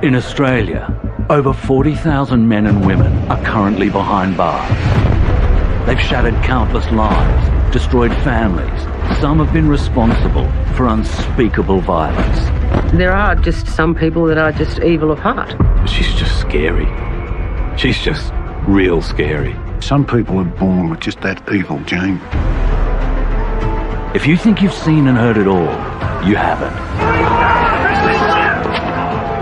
In Australia, over 40,000 men and women are currently behind bars. They've shattered countless lives, destroyed families. Some have been responsible for unspeakable violence. There are just some people that are just evil of heart. She's just scary. She's just real scary. Some people are born with just that evil gene. If you think you've seen and heard it all, you haven't.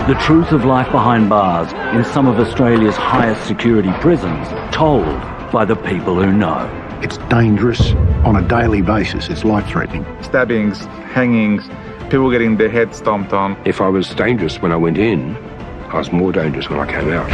The truth of life behind bars in some of Australia's highest security prisons, told by the people who know. It's dangerous on a daily basis. It's life-threatening. Stabbings, hangings, people getting their heads stomped on. If I was dangerous when I went in, I was more dangerous when I came out.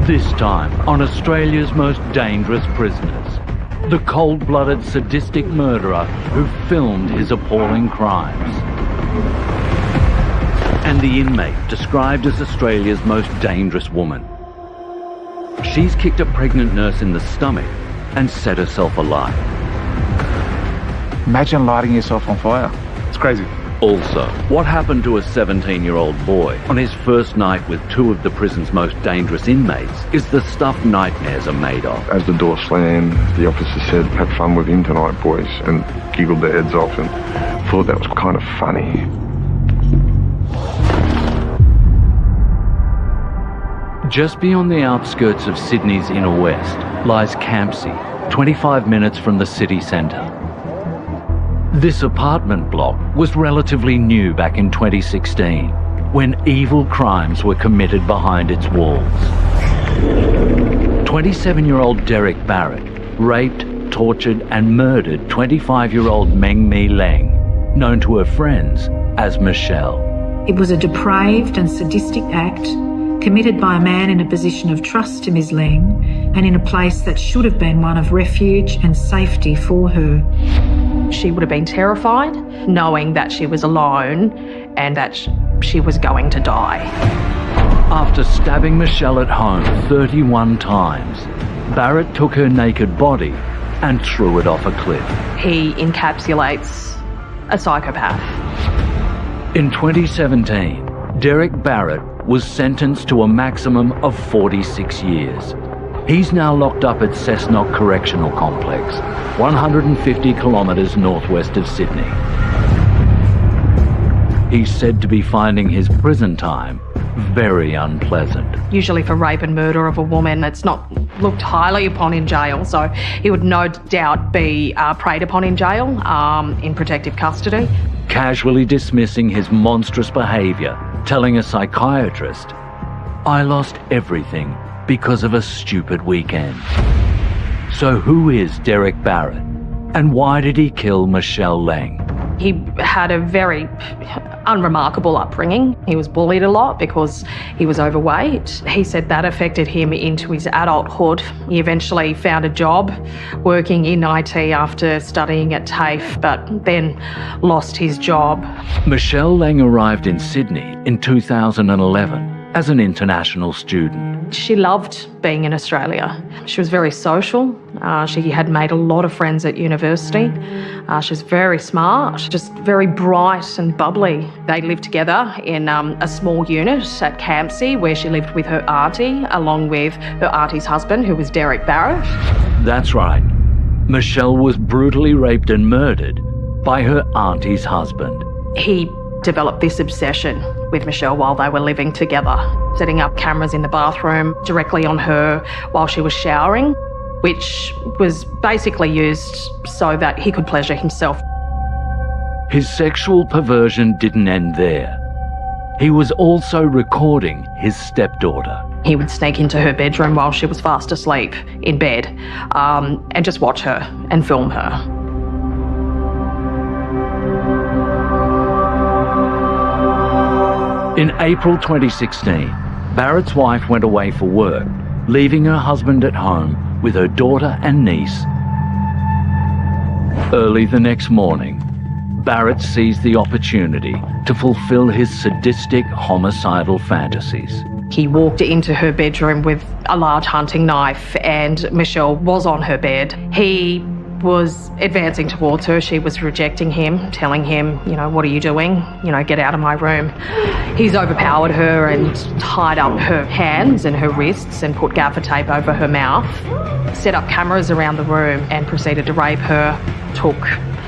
This time on Australia's most dangerous prisoners, the cold-blooded sadistic murderer who filmed his appalling crimes. And the inmate described as Australia's most dangerous woman. She's kicked a pregnant nurse in the stomach and set herself alight. Imagine lighting yourself on fire. It's crazy. Also, what happened to a 17-year-old boy on his first night with two of the prison's most dangerous inmates is the stuff nightmares are made of. As the door slammed, the officer said, "Have fun with him tonight, boys," and giggled their heads off and thought that was kind of funny. Just beyond the outskirts of Sydney's inner west lies Campsie, 25 minutes from the city centre. This apartment block was relatively new back in 2016, when evil crimes were committed behind its walls. 27-year-old Derek Barrett raped, tortured and murdered 25-year-old Meng Mi Leng, known to her friends as Michelle. It was a depraved and sadistic act committed by a man in a position of trust to Ms. Leng and in a place that should have been one of refuge and safety for her. She would have been terrified, knowing that she was alone and that she was going to die. After stabbing Michelle at home 31 times, Barrett took her naked body and threw it off a cliff. He encapsulates a psychopath. In 2017, Derek Barrett was sentenced to a maximum of 46 years. He's now locked up at Cessnock Correctional Complex, 150 kilometres northwest of Sydney. He's said to be finding his prison time very unpleasant. Usually for rape and murder of a woman, it's not looked highly upon in jail, so he would no doubt be preyed upon in jail, in protective custody. Casually dismissing his monstrous behaviour, telling a psychiatrist, "I lost everything because of a stupid weekend." So who is Derek Barrett, and why did he kill Michelle Leng? He had a very unremarkable upbringing. He was bullied a lot because he was overweight. He said that affected him into his adulthood. He eventually found a job working in IT after studying at TAFE, but then lost his job. Michelle Leng arrived in Sydney in 2011 as an international student. She loved being in Australia. She was very social. She had made a lot of friends at university. She was very smart, just very bright and bubbly. They lived together in a small unit at Campsie, where she lived with her auntie, along with her auntie's husband, who was Derek Barrett. That's right. Michelle was brutally raped and murdered by her auntie's husband. He developed this obsession with Michelle while they were living together, setting up cameras in the bathroom directly on her while she was showering, which was basically used so that he could pleasure himself. His sexual perversion didn't end there. He was also recording his stepdaughter. He would sneak into her bedroom while she was fast asleep in bed, and just watch her and film her. In April 2016, Barrett's wife went away for work leaving her husband at home with her daughter and niece. Early the next morning, Barrett seized the opportunity to fulfill his sadistic homicidal fantasies. He walked into her bedroom with a large hunting knife and Michelle was on her bed. He was advancing towards her. She was rejecting him, telling him, what are you doing? Get out of my room. He's overpowered her and tied up her hands and her wrists and put gaffer tape over her mouth, set up cameras around the room and proceeded to rape her, took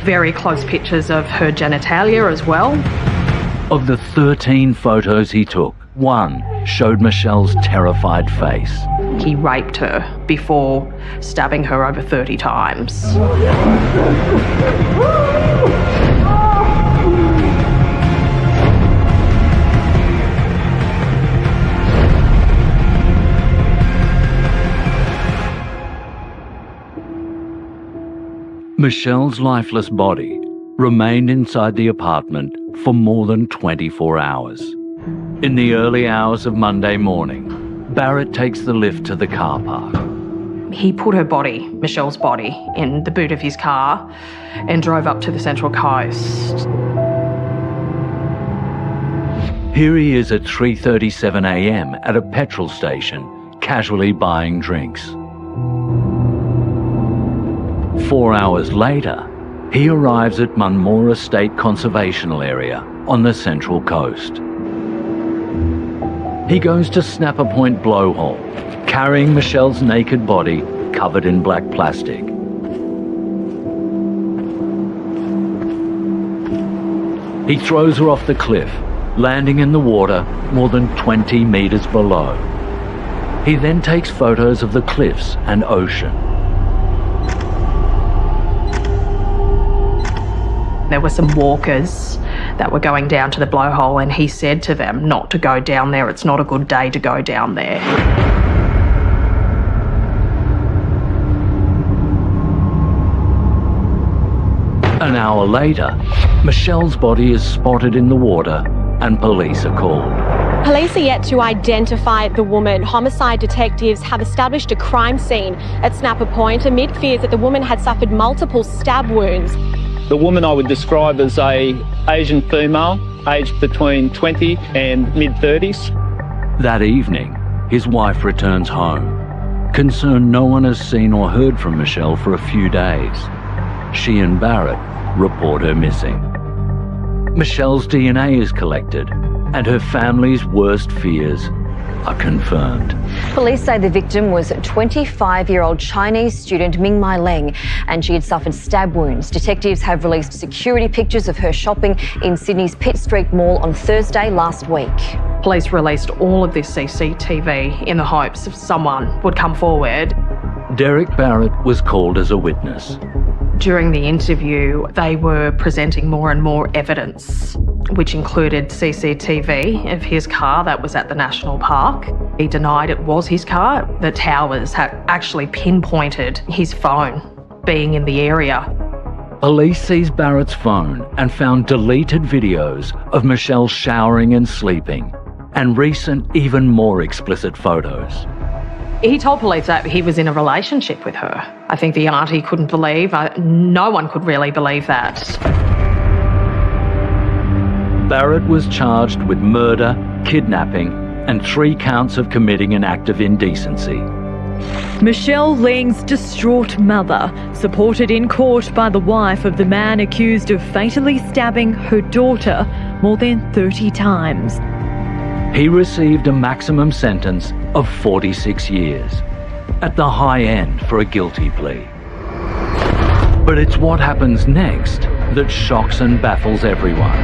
very close pictures of her genitalia as well. Of the 13 photos he took, one showed Michelle's terrified face. He raped her before stabbing her over 30 times. Michelle's lifeless body remained inside the apartment for more than 24 hours. In the early hours of Monday morning, Barrett takes the lift to the car park. He put her body, Michelle's body, in the boot of his car and drove up to the Central Coast. Here he is at 3:37 a.m. at a petrol station, casually buying drinks. 4 hours later, he arrives at Munmora State Conservational Area on the Central Coast. He goes to Snapper Point Blowhole, carrying Michelle's naked body covered in black plastic. He throws her off the cliff, landing in the water more than 20 meters below. He then takes photos of the cliffs and ocean. There were some walkers that were going down to the blowhole and he said to them not to go down there. It's not a good day to go down there. An hour later, Michelle's body is spotted in the water and police are called. Police are yet to identify the woman. Homicide detectives have established a crime scene at Snapper Point amid fears that the woman had suffered multiple stab wounds. The woman I would describe as an Asian female, aged between 20 and mid-30s. That evening, his wife returns home. Concerned no one has seen or heard from Michelle for a few days, she and Barrett report her missing. Michelle's DNA is collected, and her family's worst fears are confirmed. Police say the victim was 25-year-old Chinese student Ming Mai Leng and she had suffered stab wounds. Detectives have released security pictures of her shopping in Sydney's Pitt Street Mall on Thursday last week. Police released all of this CCTV in the hopes of someone would come forward. Derek Barrett was called as a witness. During the interview, they were presenting more and more evidence, which included CCTV of his car that was at the National Park. He denied it was his car. The towers had actually pinpointed his phone being in the area. Police seized Barrett's phone and found deleted videos of Michelle showering and sleeping, and recent, even more explicit photos. He told police that he was in a relationship with her. I think the auntie couldn't believe, no one could really believe that. Barrett was charged with murder, kidnapping, and 3 counts of committing an act of indecency. Michelle Leng's distraught mother, supported in court by the wife of the man accused of fatally stabbing her daughter more than 30 times. He received a maximum sentence of 46 years, at the high end for a guilty plea. But it's what happens next that shocks and baffles everyone.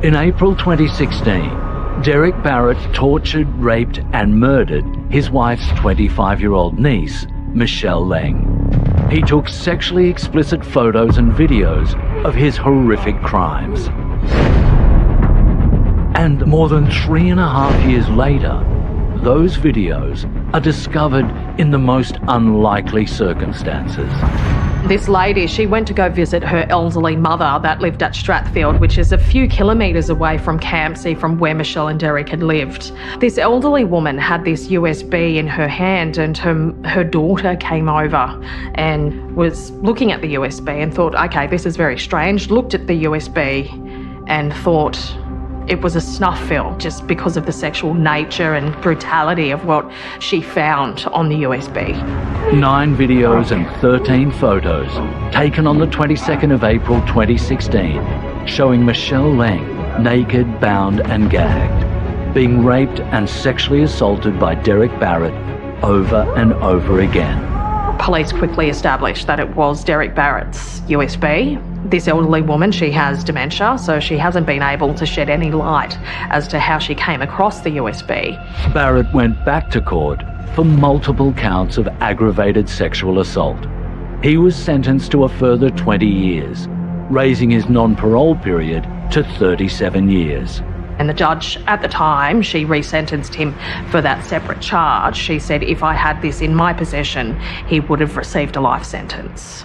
In April 2016, Derek Barrett tortured, raped and murdered his wife's 25-year-old niece, Michelle Leng. He took sexually explicit photos and videos of his horrific crimes. And more than 3.5 years later, those videos are discovered in the most unlikely circumstances. This lady, she went to go visit her elderly mother that lived at Strathfield, which is a few kilometres away from Campsie, from where Michelle and Derek had lived. This elderly woman had this USB in her hand, and her daughter came over and was looking at the USB and thought, okay, this is very strange, looked at the USB and thought it was a snuff film, just because of the sexual nature and brutality of what she found on the USB. 9 videos and 13 photos taken on the 22nd of April 2016, showing Michelle Leng naked, bound and gagged, being raped and sexually assaulted by Derek Barrett over and over again. Police quickly established that it was Derek Barrett's USB. This elderly woman, she has dementia, so she hasn't been able to shed any light as to how she came across the USB. Barrett went back to court for multiple counts of aggravated sexual assault. He was sentenced to a further 20 years, raising his non-parole period to 37 years. And the judge at the time, she resentenced him for that separate charge. She said if I had this in my possession, he would have received a life sentence.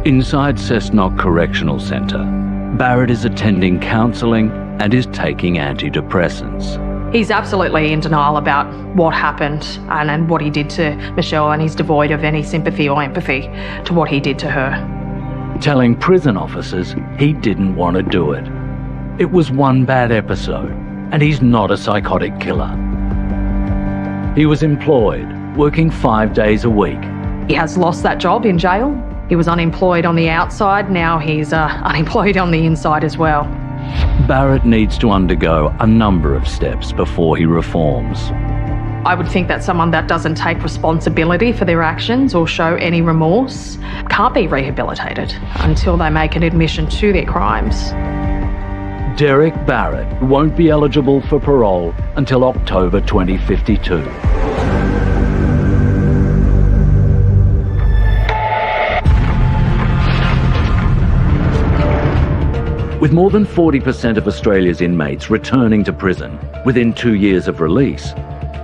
Inside Cessnock Correctional Centre, Barrett is attending counselling and is taking antidepressants. He's absolutely in denial about what happened and what he did to Michelle, and he's devoid of any sympathy or empathy to what he did to her. Telling prison officers he didn't want to do it. It was one bad episode, and he's not a psychotic killer. He was employed, working 5 days a week. He has lost that job in jail. He was unemployed on the outside, now he's unemployed on the inside as well. Barrett needs to undergo a number of steps before he reforms. I would think that someone that doesn't take responsibility for their actions or show any remorse can't be rehabilitated until they make an admission to their crimes. Derek Barrett won't be eligible for parole until October 2052. With more than 40% of Australia's inmates returning to prison within 2 years of release,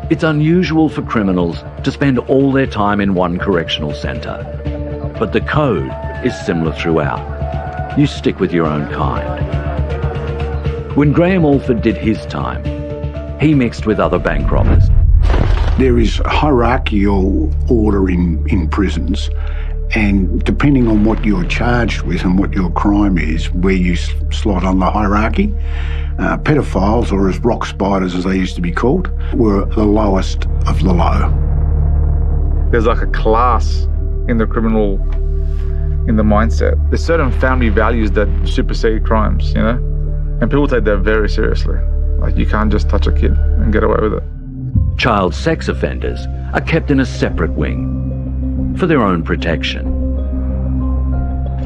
it's unusual for criminals to spend all their time in one correctional centre. But the code is similar throughout. You stick with your own kind. When Graham Alford did his time, he mixed with other bank robbers. There is hierarchical order in prisons, and depending on what you're charged with and what your crime is, where you slot on the hierarchy, pedophiles, or as rock spiders as they used to be called, were the lowest of the low. There's like a class in the mindset. There's certain family values that supersede crimes, you know? And people take that very seriously. Like, you can't just touch a kid and get away with it. Child sex offenders are kept in a separate wing for their own protection.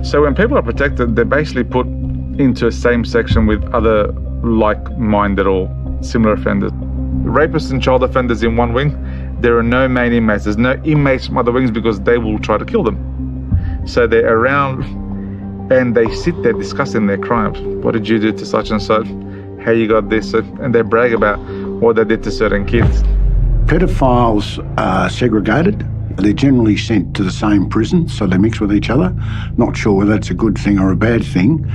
So when people are protected, they're basically put into a same section with other like-minded or similar offenders. Rapists and child offenders in one wing, there are no main inmates. There's no inmates from other wings because they will try to kill them. So they're around and they sit there discussing their crimes. What did you do to such and such? How you got this? And they brag about what they did to certain kids. Pedophiles are segregated. They're generally sent to the same prison, so they mix with each other. Not sure whether that's a good thing or a bad thing,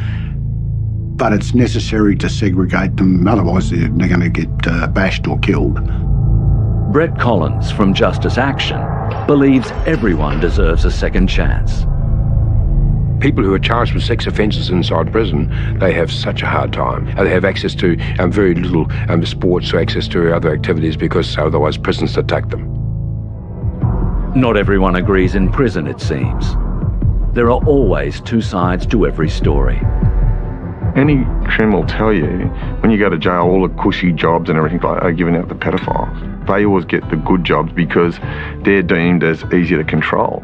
but it's necessary to segregate them, otherwise they're going to get bashed or killed. Brett Collins from Justice Action believes everyone deserves a second chance. People who are charged with sex offences inside prison, they have such a hard time. They have access to very little sports or access to other activities because otherwise prisons attack them. Not everyone agrees in prison, it seems. There are always two sides to every story. Any criminal will tell you, when you go to jail, all the cushy jobs and everything like that are given out to pedophiles. They always get the good jobs because they're deemed as easy to control.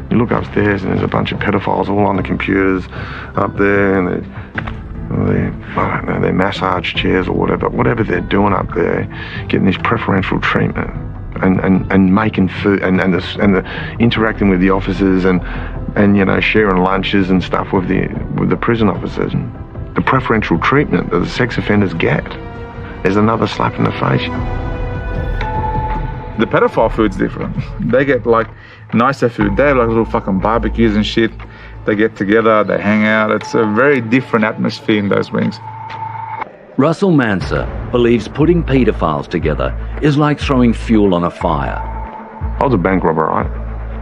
You look upstairs and there's a bunch of pedophiles all on the computers up there, and I don't know, they're massage chairs or whatever they're doing up there, getting this preferential treatment and making food and the interacting with the officers and you know, sharing lunches and stuff with the prison officers. The preferential treatment that the sex offenders get is another slap in the face. The pedophile food's different. They get like nicer food. They have like little fucking barbecues and shit. They get together, they hang out. It's a very different atmosphere in those wings. Russell Manser believes putting paedophiles together is like throwing fuel on a fire. I was a bank robber, right?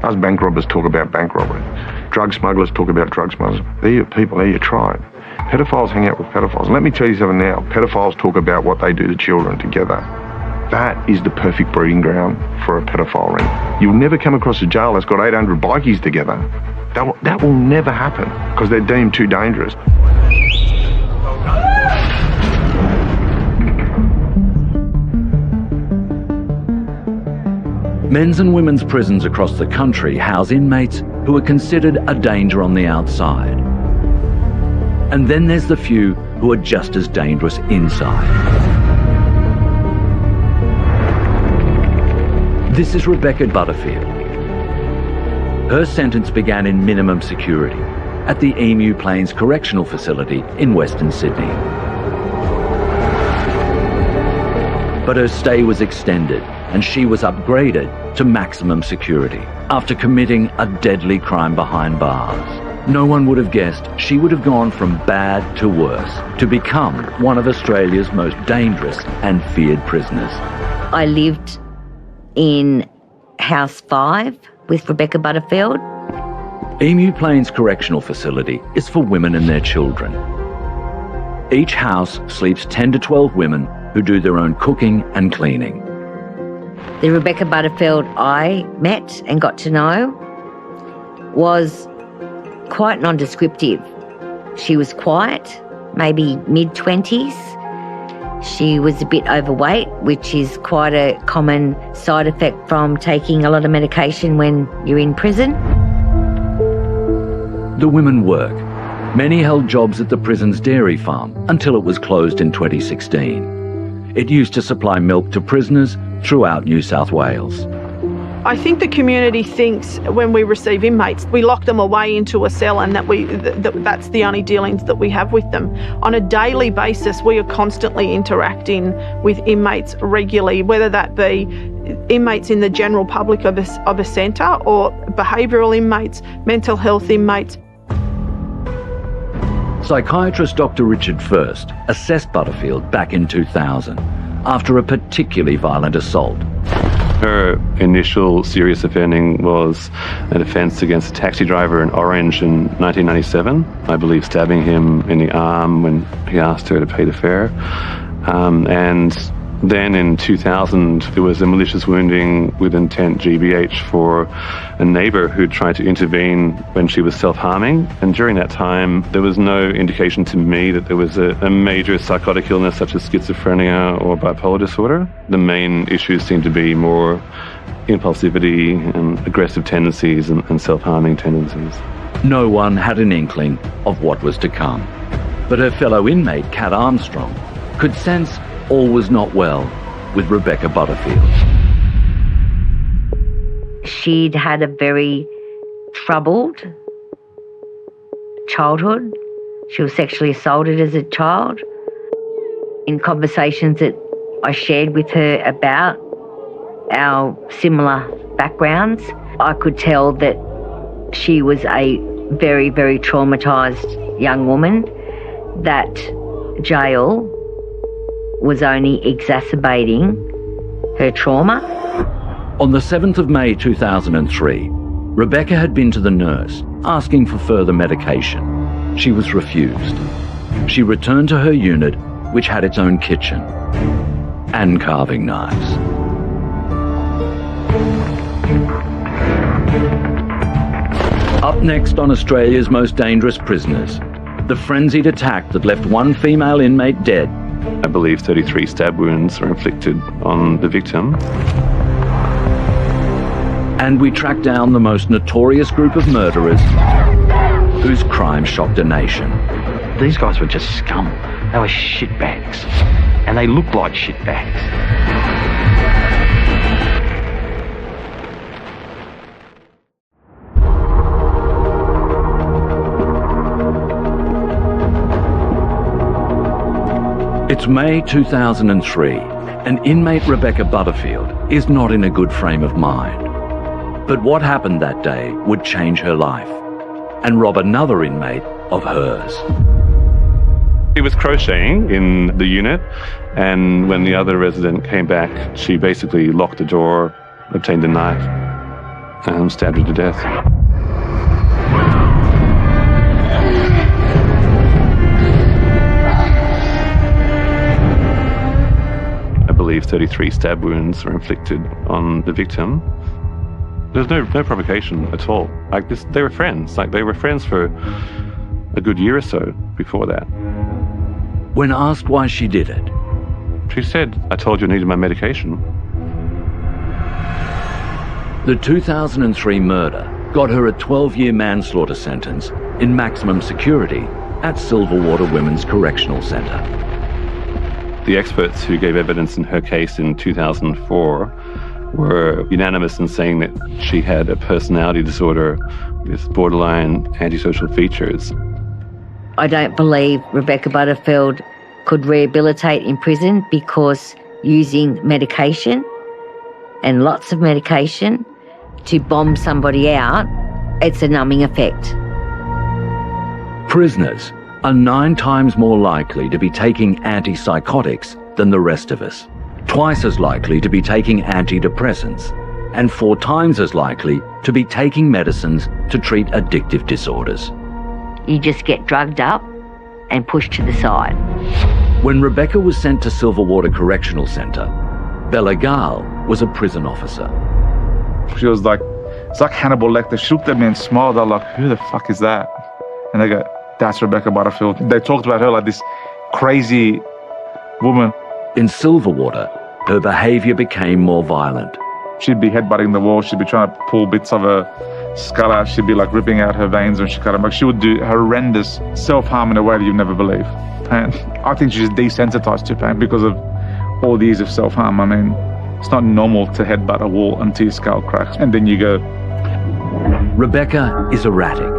Us bank robbers talk about bank robbery. Drug smugglers talk about drug smugglers. They're your people, they're your tribe. Pedophiles hang out with pedophiles. And let me tell you something now. Pedophiles talk about what they do to children together. That is the perfect breeding ground for a pedophile ring. You'll never come across a jail that's got 800 bikies together. That will never happen because they're deemed too dangerous. Men's and women's prisons across the country house inmates who are considered a danger on the outside. And then there's the few who are just as dangerous inside. This is Rebecca Butterfield. Her sentence began in minimum security at the Emu Plains Correctional Facility in Western Sydney. But her stay was extended and she was upgraded to maximum security after committing a deadly crime behind bars. No one would have guessed she would have gone from bad to worse to become one of Australia's most dangerous and feared prisoners. I lived in House 5 with Rebecca Butterfield. Emu Plains Correctional Facility is for women and their children. Each house sleeps 10 to 12 women who do their own cooking and cleaning. The Rebecca Butterfield I met and got to know was quite nondescriptive. She was quiet, maybe mid-20s. She was a bit overweight, which is quite a common side effect from taking a lot of medication when you're in prison. The women work. Many held jobs at the prison's dairy farm until it was closed in 2016. It used to supply milk to prisoners throughout New South Wales. I think the community thinks when we receive inmates, we lock them away into a cell and that's the only dealings that we have with them. On a daily basis, we are constantly interacting with inmates regularly, whether that be inmates in the general public of a centre or behavioural inmates, mental health inmates. Psychiatrist Dr. Richard First assessed Butterfield back in 2000 after a particularly violent assault. Her initial serious offending was an offence against a taxi driver in Orange in 1997, I believe stabbing him in the arm when he asked her to pay the fare. And then in 2000, there was a malicious wounding with intent GBH for a neighbour who tried to intervene when she was self-harming. And during that time, there was no indication to me that there was a major psychotic illness such as schizophrenia or bipolar disorder. The main issues seemed to be more impulsivity and aggressive tendencies and self-harming tendencies. No one had an inkling of what was to come. But her fellow inmate, Kat Armstrong, could sense all was not well with Rebecca Butterfield. She'd had a very troubled childhood. She was sexually assaulted as a child. In conversations that I shared with her about our similar backgrounds, I could tell that she was a very, very traumatised young woman, that jail was only exacerbating her trauma. On the 7th of May 2003, Rebecca had been to the nurse asking for further medication. She was refused. She returned to her unit, which had its own kitchen and carving knives. Up next on Australia's Most Dangerous Prisoners, the frenzied attack that left one female inmate dead. I believe 33 stab wounds were inflicted on the victim. And we track down the most notorious group of murderers whose crime shocked a nation. These guys were just scum. They were shitbags. And they looked like shitbags. It's It's May 2003, and inmate Rebecca Butterfield is not in a good frame of mind. But what happened that day would change her life and rob another inmate of hers. He was crocheting in the unit, and when the other resident came back, she basically locked the door, obtained a knife, and stabbed her to death. I believe 33 stab wounds were inflicted on the victim. There's no provocation at all. Like this, they were friends. Like they were friends for a good year or so before that. When asked why she did it, she said, "I told you I needed my medication." The 2003 murder got her a 12-year manslaughter sentence in maximum security at Silverwater Women's Correctional Centre. The experts who gave evidence in her case in 2004 were unanimous in saying that she had a personality disorder with borderline antisocial features. I don't believe Rebecca Butterfield could rehabilitate in prison because using medication and lots of medication to bomb somebody out, it's a numbing effect. Prisoners are 9 times more likely to be taking antipsychotics than the rest of us, twice as likely to be taking antidepressants, and 4 times as likely to be taking medicines to treat addictive disorders. You just get drugged up and pushed to the side. When Rebecca was sent to Silverwater Correctional Centre, Bella Gall was a prison officer. She was like, it's like Hannibal Lecter. She looked at me and smiled. I'm like, who the fuck is that? And they go, that's Rebecca Butterfield. They talked about her like this crazy woman. In Silverwater, her behaviour became more violent. She'd be headbutting the wall. She'd be trying to pull bits of her skull out. She'd be like ripping out her veins when she cut them. Like she would do horrendous self-harm in a way that you'd never believe. And I think she's desensitized to pain because of all the years of self-harm. I mean, it's not normal to headbutt a wall until your skull cracks and then you go. Rebecca is erratic.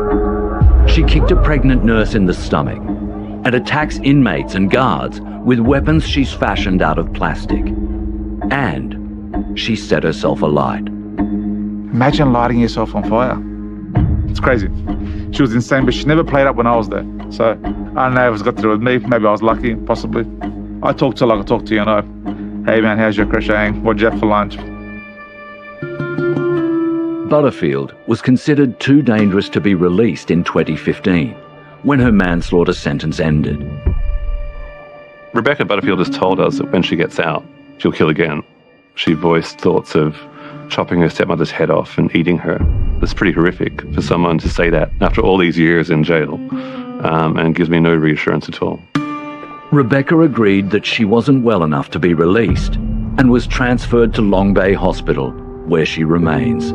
She kicked a pregnant nurse in the stomach and attacks inmates and guards with weapons she's fashioned out of plastic. And she set herself alight. Imagine lighting yourself on fire. It's crazy. She was insane, but she never played up when I was there. So I don't know if it's got to do with me. Maybe I was lucky, possibly. I talked to her like I talk to you, you know. Hey man, how's your crocheting? What'd you have for lunch? Butterfield was considered too dangerous to be released in 2015, when her manslaughter sentence ended. Rebecca Butterfield has told us that when she gets out, she'll kill again. She voiced thoughts of chopping her stepmother's head off and eating her. It's pretty horrific for someone to say that after all these years in jail, and gives me no reassurance at all. Rebecca agreed that she wasn't well enough to be released and was transferred to Long Bay Hospital, where she remains.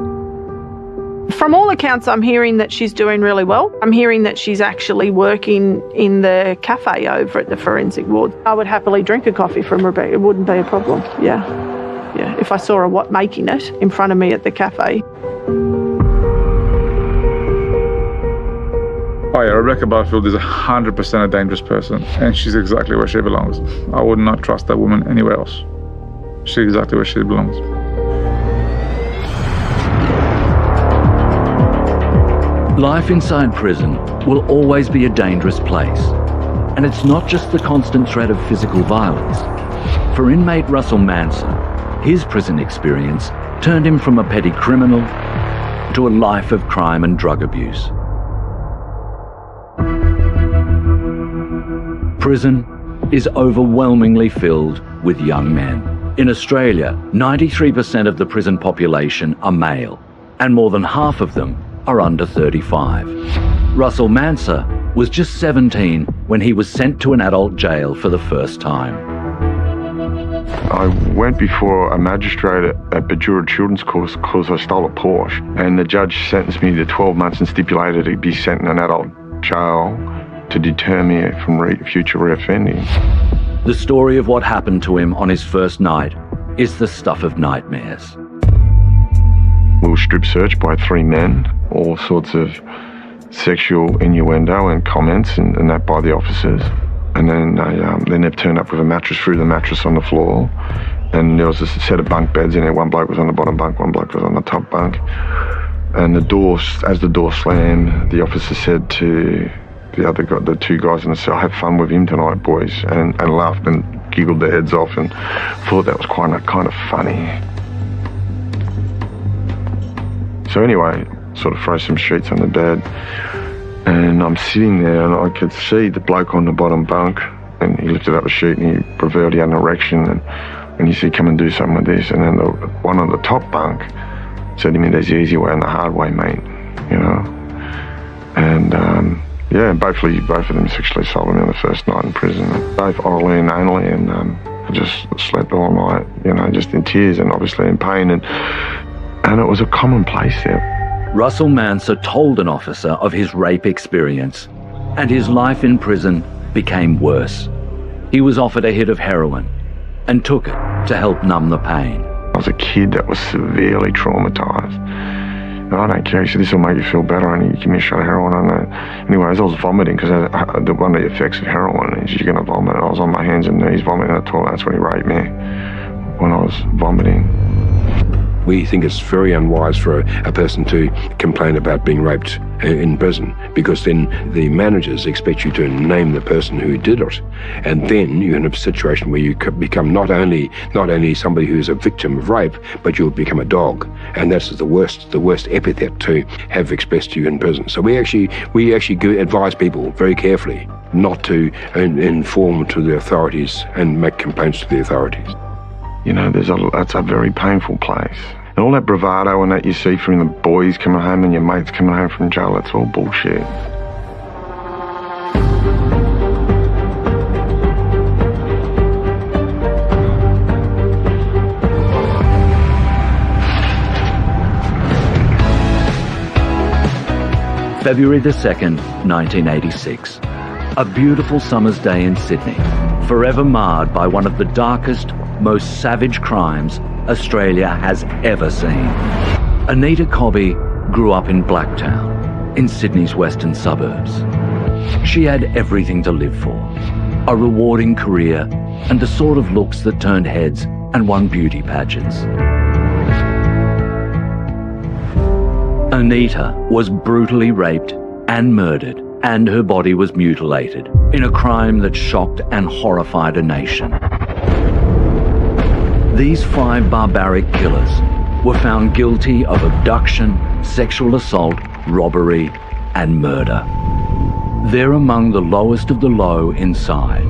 From all accounts, I'm hearing that she's doing really well. I'm hearing that she's actually working in the cafe over at the forensic ward. I would happily drink a coffee from Rebecca. It wouldn't be a problem. Yeah. If I saw her making it in front of me at the cafe. Oh yeah, Rebecca Butterfield is 100% a dangerous person, and she's exactly where she belongs. I would not trust that woman anywhere else. She's exactly where she belongs. Life inside prison will always be a dangerous place. And it's not just the constant threat of physical violence. For inmate Russell Manson, his prison experience turned him from a petty criminal to a life of crime and drug abuse. Prison is overwhelmingly filled with young men. In Australia, 93% of the prison population are male, and more than half of them are under 35. Russell Manser was just 17 when he was sent to an adult jail for the first time. I went before a magistrate at Bajura Children's Court because I stole a Porsche, and the judge sentenced me to 12 months and stipulated he'd be sent in an adult jail to deter me from future reoffending. The story of what happened to him on his first night is the stuff of nightmares. We were strip searched by 3 men, all sorts of sexual innuendo and comments and that by the officers. And then they've turned up with a mattress, threw the mattress on the floor, and there was a set of bunk beds in there. One bloke was on the bottom bunk, one bloke was on the top bunk. And as the door slammed, the officer said to the two guys in the cell, "Have fun with him tonight, boys," and laughed and giggled their heads off and thought that was kind of funny. So anyway, sort of throw some sheets on the bed, and I'm sitting there and I could see the bloke on the bottom bunk, and he lifted up a sheet and he revealed he had an erection, and he said, "Come and do something with this." And then the one on the top bunk said to me, "There's the easy way and the hard way, mate," you know. And both of them sexually assaulted me on the first night in prison, both orally and anally, and I just slept all night, you know, just in tears and obviously in pain, and it was a commonplace there. Russell Manser told an officer of his rape experience, and his life in prison became worse. He was offered a hit of heroin and took it to help numb the pain. I was a kid that was severely traumatised. And I don't care. He said, "This will make you feel better," and he give me a shot of heroin. Anyway, as I was vomiting, because one of the effects of heroin is you're going to vomit. I was on my hands and knees vomiting in the toilet. That's when he raped me, when I was vomiting. We think it's very unwise for a person to complain about being raped in prison, because then the managers expect you to name the person who did it, and then you're in a situation where you could become not only somebody who's a victim of rape, but you'll become a dog, and that's the worst epithet to have expressed to you in prison. So we actually advise people very carefully not to inform to the authorities and make complaints to the authorities. You know, that's a very painful place. And all that bravado and that you see from the boys coming home and your mates coming home from jail, that's all bullshit. February the 2nd, 1986. A beautiful summer's day in Sydney, forever marred by one of the darkest, most savage crimes Australia has ever seen. Anita Cobby grew up in Blacktown, in Sydney's western suburbs. She had everything to live for, a rewarding career and the sort of looks that turned heads and won beauty pageants. Anita was brutally raped and murdered, and her body was mutilated in a crime that shocked and horrified a nation. These 5 barbaric killers were found guilty of abduction, sexual assault, robbery, and murder. They're among the lowest of the low inside.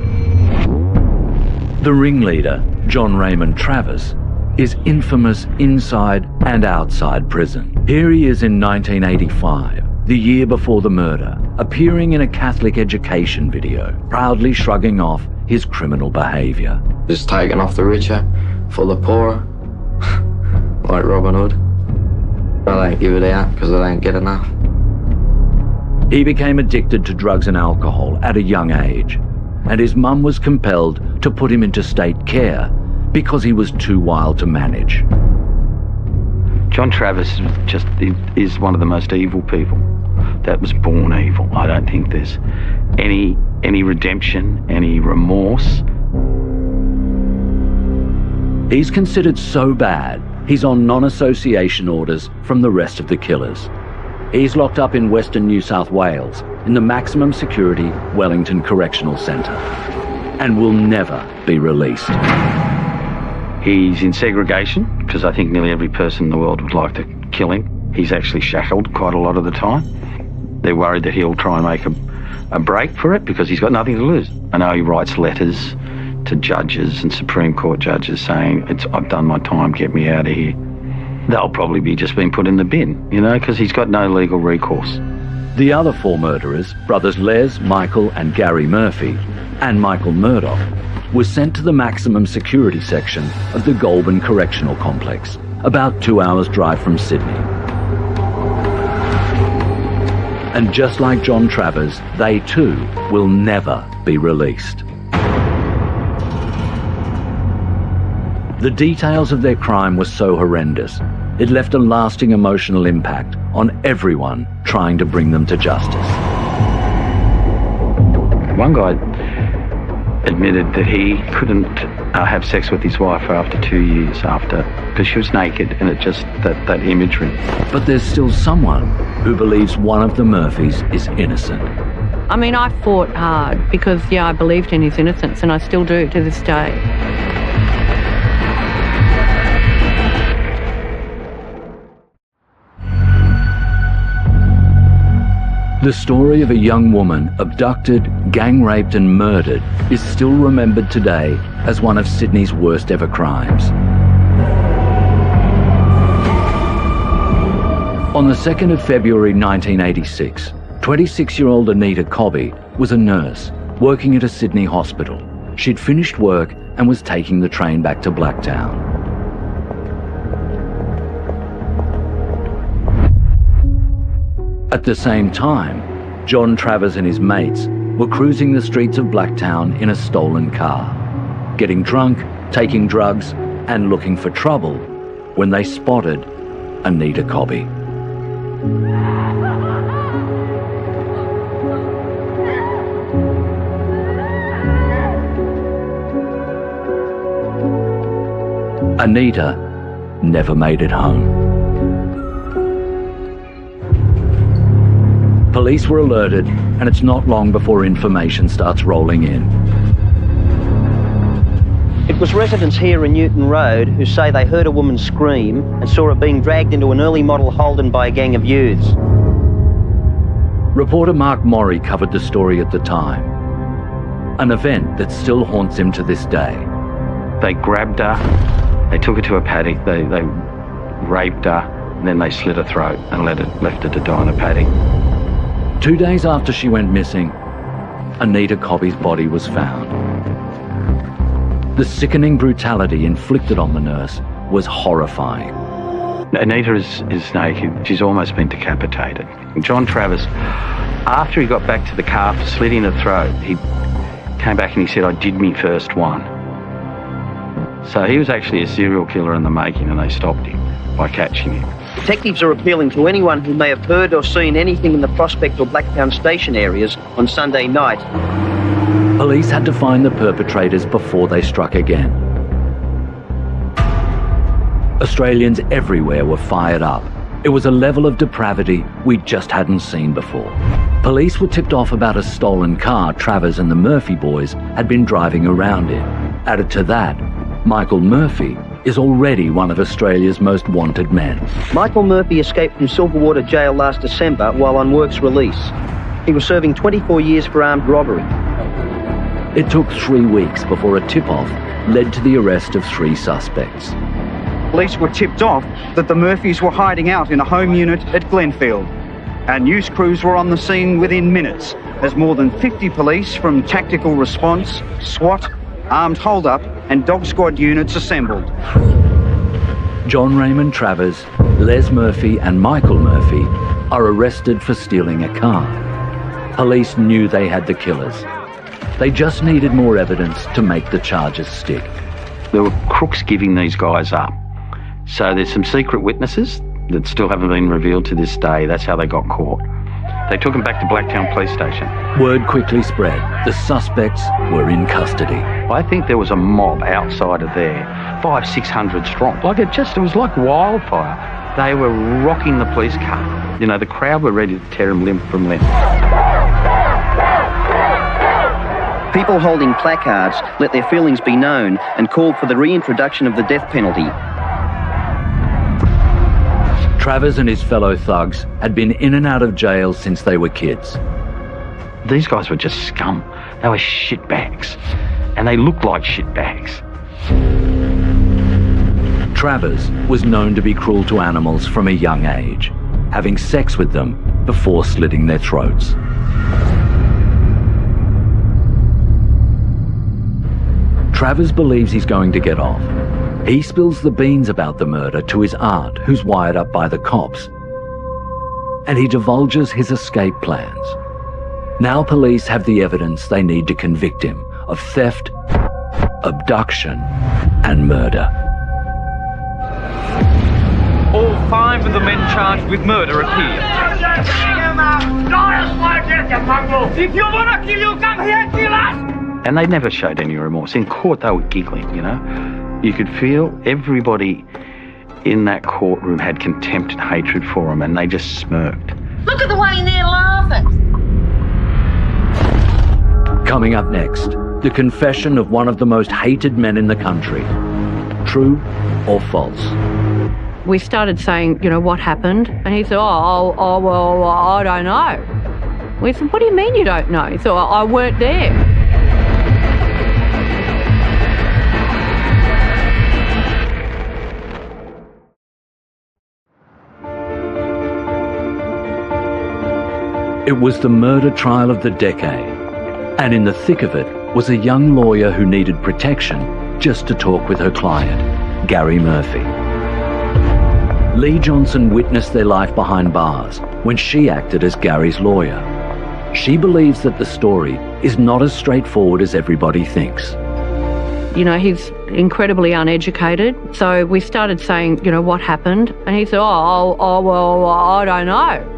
The ringleader, John Raymond Travers, is infamous inside and outside prison. Here he is in 1985, the year before the murder, appearing in a Catholic education video, proudly shrugging off his criminal behaviour. Just taking off the richer for the poor, like Robin Hood. I don't give it out because I don't get enough. He became addicted to drugs and alcohol at a young age, and his mum was compelled to put him into state care because he was too wild to manage. John Travers is one of the most evil people that was born evil. I don't think there's any redemption, any remorse. He's considered so bad, he's on non-association orders from the rest of the killers. He's locked up in Western New South Wales in the maximum security Wellington Correctional Centre and will never be released. He's in segregation because I think nearly every person in the world would like to kill him. He's actually shackled quite a lot of the time. They're worried that he'll try and make a break for it because he's got nothing to lose. I know he writes letters to judges and Supreme Court judges saying, I've done my time, get me out of here. They'll probably be just being put in the bin, you know, because he's got no legal recourse. The other 4 murderers, brothers Les, Michael and Gary Murphy, and Michael Murdoch, were sent to the maximum security section of the Goulburn Correctional Complex, about 2 hours' drive from Sydney. And just like John Travers, they too will never be released. The details of their crime were so horrendous, it left a lasting emotional impact on everyone trying to bring them to justice. One guy admitted that he couldn't have sex with his wife for after 2 years after, because she was naked, and it just, that imagery. But there's still someone who believes one of the Murphys is innocent. I mean, I fought hard because, I believed in his innocence, and I still do to this day. The story of a young woman abducted, gang raped and murdered is still remembered today as one of Sydney's worst ever crimes. On the 2nd of February 1986, 26-year-old Anita Cobby was a nurse working at a Sydney hospital. She'd finished work and was taking the train back to Blacktown. At the same time, John Travers and his mates were cruising the streets of Blacktown in a stolen car, getting drunk, taking drugs, and looking for trouble when they spotted Anita Cobby. Anita never made it home. Police were alerted, and it's not long before information starts rolling in. It was residents here in Newton Road who say they heard a woman scream and saw her being dragged into an early model Holden by a gang of youths. Reporter Mark Morey covered the story at the time, an event that still haunts him to this day. They grabbed her, they took her to a paddock, they raped her, and then they slit her throat and left her to die in a paddock. 2 days after she went missing, Anita Cobby's body was found. The sickening brutality inflicted on the nurse was horrifying. Anita is naked. She's almost been decapitated. John Travers, after he got back to the car for slitting her throat, he came back and he said, "I did me first one." So he was actually a serial killer in the making, and they stopped him by catching him. Detectives are appealing to anyone who may have heard or seen anything in the Prospect or Blacktown station areas on Sunday night. Police had to find the perpetrators before they struck again. Australians everywhere were fired up. It was a level of depravity we just hadn't seen before. Police were tipped off about a stolen car Travers and the Murphy boys had been driving around in. Added to that, Michael Murphy is already one of Australia's most wanted men. Michael Murphy escaped from Silverwater Jail last December while on works release. He was serving 24 years for armed robbery. It took 3 weeks before a tip-off led to the arrest of 3 suspects. Police were tipped off that the Murphys were hiding out in a home unit at Glenfield. Our news crews were on the scene within minutes as more than 50 police from Tactical Response, SWAT, Armed Hold-Up and Dog Squad units assembled. John Raymond Travers, Les Murphy and Michael Murphy are arrested for stealing a car. Police knew they had the killers. They just needed more evidence to make the charges stick. There were crooks giving these guys up. So there's some secret witnesses that still haven't been revealed to this day. That's how they got caught. They took them back to Blacktown Police Station. Word quickly spread. The suspects were in custody. I think there was a mob outside of there, 500-600 strong. It was like wildfire. They were rocking the police car. The crowd were ready to tear them limb from limb. People holding placards let their feelings be known and called for the reintroduction of the death penalty. Travers and his fellow thugs had been in and out of jail since they were kids. These guys were just scum. They were shitbags. And they looked like shitbags. Travers was known to be cruel to animals from a young age, having sex with them before slitting their throats. Travers believes he's going to get off. He spills the beans about the murder to his aunt, who's wired up by the cops. And he divulges his escape plans. Now police have the evidence they need to convict him of theft, abduction, and murder. All 5 of the men charged with murder are here. If you wanna kill, you come here, kill us! And they never showed any remorse. In court, they were giggling, you know. You could feel everybody in that courtroom had contempt and hatred for him, and they just smirked. Look at the one in there laughing. Coming up next, the confession of one of the most hated men in the country. True or false? We started saying, you know, what happened? And he said, well, I don't know. We said, what do you mean you don't know? He said, I weren't there. It was the murder trial of the decade, and in the thick of it was a young lawyer who needed protection just to talk with her client, Gary Murphy. Lee Johnson witnessed their life behind bars when she acted as Gary's lawyer. She believes that the story is not as straightforward as everybody thinks. You know, he's incredibly uneducated, so we started saying, you know, what happened? And he said, well, I don't know.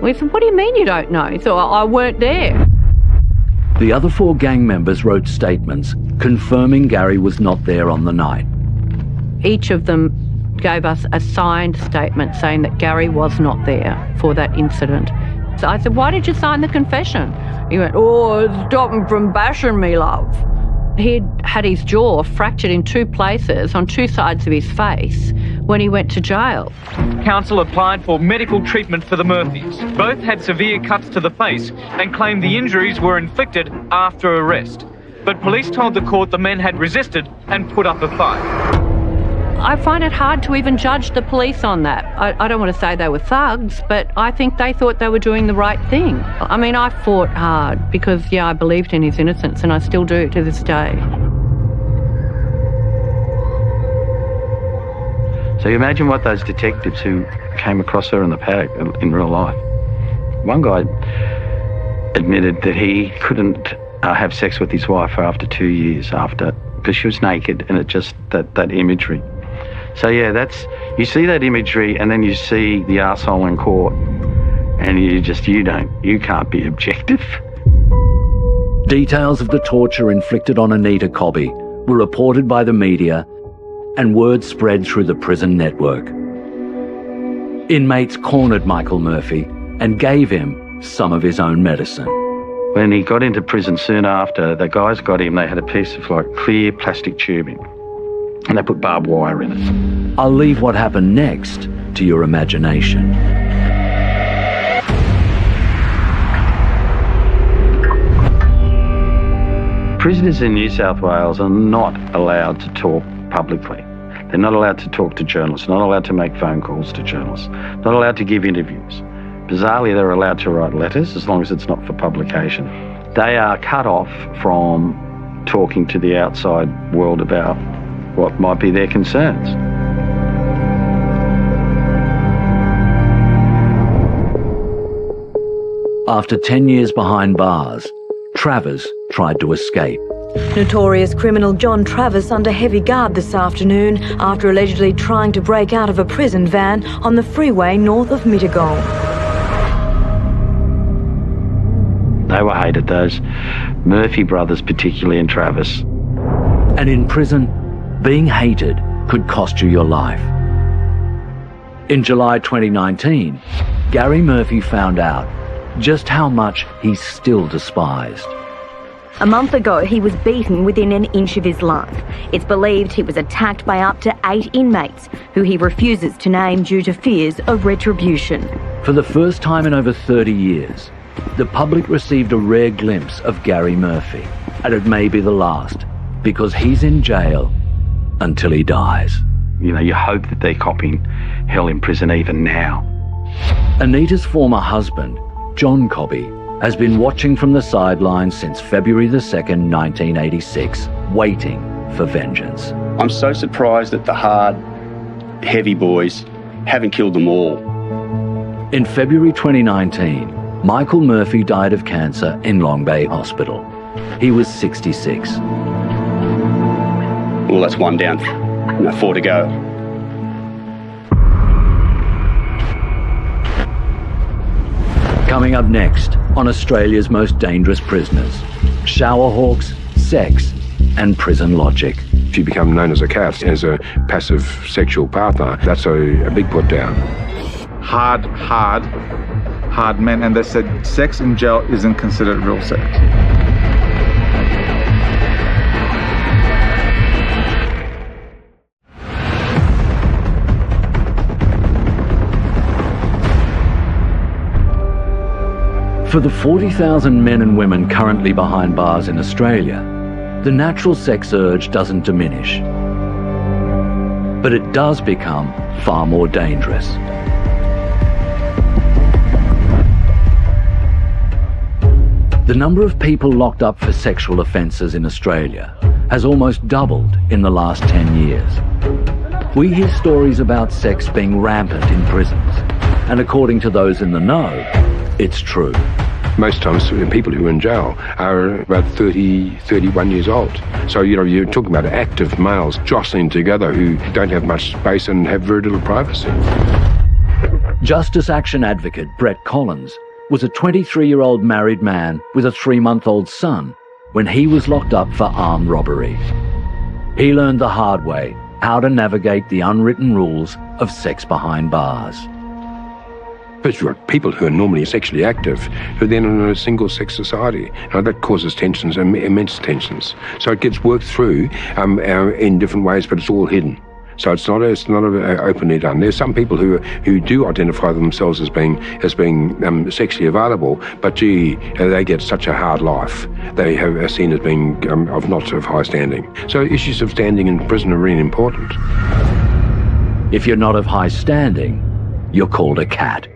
We said, what do you mean you don't know? He said, I weren't there. The other 4 gang members wrote statements confirming Gary was not there on the night. Each of them gave us a signed statement saying that Gary was not there for that incident. So I said, why did you sign the confession? He went, stop him from bashing me, love. He'd had his jaw fractured in 2 places on 2 sides of his face when he went to jail. Council applied for medical treatment for the Murphys. Both had severe cuts to the face and claimed the injuries were inflicted after arrest. But police told the court the men had resisted and put up a fight. I find it hard to even judge the police on that. I don't want to say they were thugs, but I think they thought they were doing the right thing. I mean, I fought hard because, yeah, I believed in his innocence, and I still do to this day. So you imagine what those detectives who came across her in the paddock in real life. One guy admitted that he couldn't have sex with his wife for after 2 years because she was naked, and it just, that imagery. So yeah, you see that imagery, and then you see the arsehole in court, and you can't be objective. Details of the torture inflicted on Anita Cobby were reported by the media, and word spread through the prison network. Inmates cornered Michael Murphy and gave him some of his own medicine. When he got into prison soon after, the guys got him, they had a piece of clear plastic tubing, and they put barbed wire in it. I'll leave what happened next to your imagination. Prisoners in New South Wales are not allowed to talk publicly. They're not allowed to talk to journalists, not allowed to make phone calls to journalists, not allowed to give interviews. Bizarrely, they're allowed to write letters as long as it's not for publication. They are cut off from talking to the outside world about what might be their concerns. After 10 years behind bars, Travers tried to escape. Notorious criminal John Travers under heavy guard this afternoon after allegedly trying to break out of a prison van on the freeway north of Mittagong. They were hated, those Murphy brothers, particularly, and Travers. And in prison, being hated could cost you your life. In July 2019, Gary Murphy found out just how much he's still despised. A month ago, he was beaten within an inch of his life. It's believed he was attacked by up to 8 inmates, who he refuses to name due to fears of retribution. For the first time in over 30 years, the public received a rare glimpse of Gary Murphy, and it may be the last, because he's in jail until he dies. You know, you hope that they're copying hell in prison even now. Anita's former husband, John Cobby, has been watching from the sidelines since February the 2nd, 1986, waiting for vengeance. I'm so surprised that the hard, heavy boys haven't killed them all. In February 2019, Michael Murphy died of cancer in Long Bay Hospital. He was 66. Well, that's one down, 4 to go. Coming up next on Australia's most dangerous prisoners, shower hawks, sex and prison logic. If you become known as a cat, as a passive sexual partner, that's a big put down. Hard men, and they said sex in jail isn't considered real sex. For the 40,000 men and women currently behind bars in Australia, the natural sex urge doesn't diminish. But it does become far more dangerous. The number of people locked up for sexual offences in Australia has almost doubled in the last 10 years. We hear stories about sex being rampant in prisons, and according to those in the know, it's true. Most times people who are in jail are about 30, 31 years old. So, you're talking about active males jostling together who don't have much space and have very little privacy. Justice Action advocate Brett Collins was a 23-year-old married man with a 3-month-old son when he was locked up for armed robbery. He learned the hard way how to navigate the unwritten rules of sex behind bars. But you've got people who are normally sexually active who are then in a single-sex society. Now, that causes tensions, immense tensions. So it gets worked through in different ways, but it's all hidden. So it's not openly done. There's some people who do identify themselves as being sexually available, but gee, they get such a hard life. They are seen as being of not of high standing. So issues of standing in prison are really important. If you're not of high standing, you're called a cat.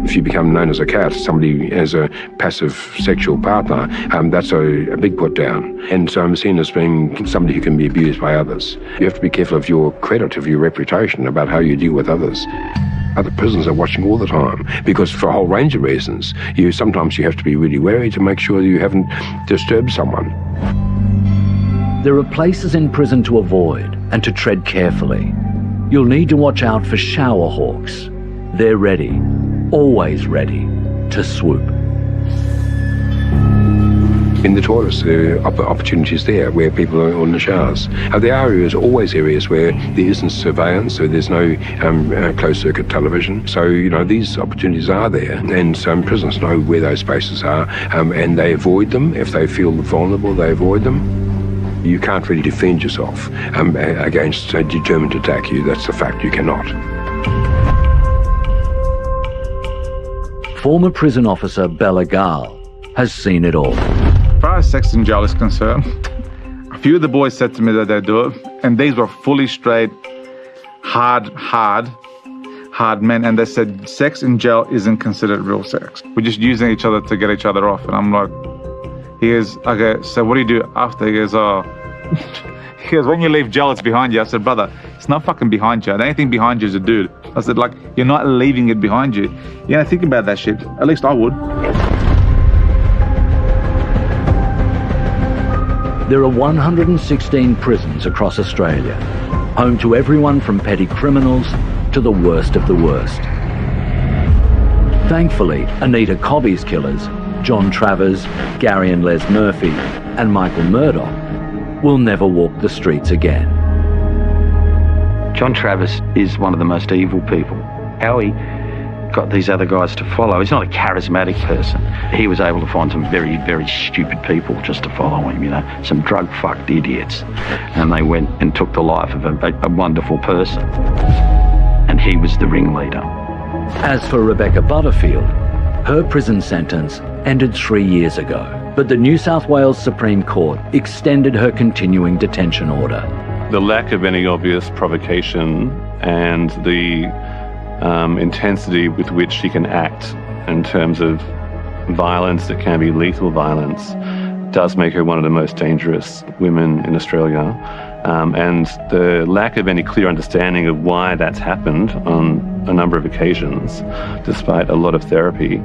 If you become known as a cat, somebody as a passive sexual partner, that's a big put down. And so I'm seen as being somebody who can be abused by others. You have to be careful of your credit, of your reputation, about how you deal with others. Other prisoners are watching all the time because for a whole range of reasons, sometimes you have to be really wary to make sure you haven't disturbed someone. There are places in prison to avoid and to tread carefully. You'll need to watch out for shower hawks. They're ready, always ready, to swoop. In the toilets, there are opportunities there where people are in the showers. There are always areas where there isn't surveillance, so there's no closed-circuit television. So, these opportunities are there, and some prisoners know where those spaces are, and they avoid them. If they feel vulnerable, they avoid them. You can't really defend yourself against a determined to attack you. That's a fact. You cannot. Former prison officer Bella Gall has seen it all. As far as sex in jail is concerned, a few of the boys said to me that they do it, and these were fully straight, hard men, and they said sex in jail isn't considered real sex. We're just using each other to get each other off. And I'm like, he goes, okay, so what do you do after? He goes, he goes, when you leave jail, it's behind you. I said, brother, it's not fucking behind you. The only thing behind you is a dude. I said, you're not leaving it behind you. Think about that shit. At least I would. There are 116 prisons across Australia, home to everyone from petty criminals to the worst of the worst. Thankfully, Anita Cobby's killers, John Travers, Gary and Les Murphy, and Michael Murdoch, will never walk the streets again. John Travers is one of the most evil people. How he got these other guys to follow, he's not a charismatic person. He was able to find some very, very stupid people just to follow him, some drug-fucked idiots. And they went and took the life of a wonderful person. And he was the ringleader. As for Rebecca Butterfield, her prison sentence ended 3 years ago, but the New South Wales Supreme Court extended her continuing detention order. The lack of any obvious provocation and the intensity with which she can act in terms of violence that can be lethal violence does make her one of the most dangerous women in Australia. And the lack of any clear understanding of why that's happened on a number of occasions, despite a lot of therapy,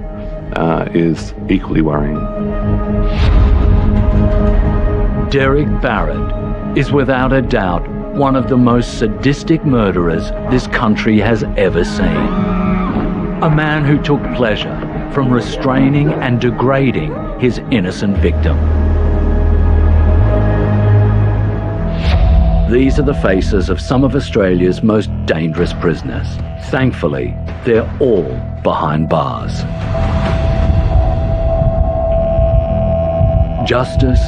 is equally worrying. Derek Barrett is without a doubt one of the most sadistic murderers this country has ever seen. A man who took pleasure from restraining and degrading his innocent victim. These are the faces of some of Australia's most dangerous prisoners. Thankfully, they're all behind bars. Justice